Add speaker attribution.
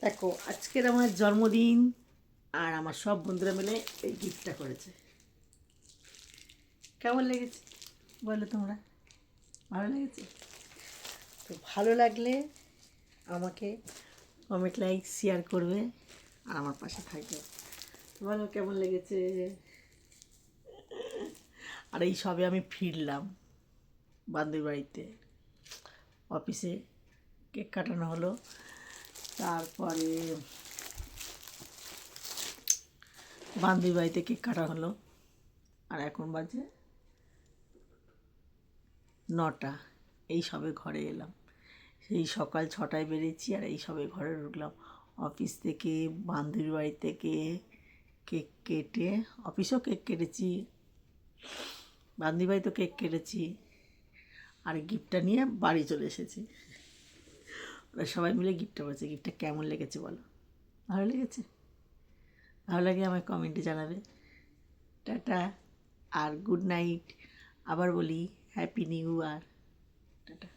Speaker 1: দেখো আজকের আমার জন্মদিন, আর আমার সব বন্ধুরা মিলে এই গিফটটা করেছে। কেমন লেগেছে বলো তোমরা? ভালো লেগেছে? তো ভালো লাগলে আমাকে কমেন্ট, লাইক, শেয়ার করবে আর আমার পাশে থাকবে। বলো কেমন লেগেছে? আর এই সবে আমি ফিরলাম বান্ধবীর বাড়িতে। অফিসে কেক কাটানো হলো, তারপরে বান্ধবীর বাড়িতে কেক কাটা হলো, আর এখন বাজে 9টা। এই সবে ঘরে এলাম, সেই সকাল 6টায় বেরিয়েছি আর এই সবে ঘরে ঢুকলাম। অফিস থেকে, বান্ধবীর বাড়ি থেকে কেক কেটে, অফিসেও কেক কেটেছি, বান্ধবী বাড়িতেও কেক কেটেছি, আর গিফটটা নিয়ে বাড়ি চলে এসেছি। ওরা সবাই মিলে গিফটটা করেছে। গিফটটা কেমন লেগেছে বলো? ভালো লেগেছে? ভালো লাগে আমায় কমেন্টে জানাবে। টাটা আর গুড নাইট। আবার বলি হ্যাপি নিউ ইয়ার। টাটা।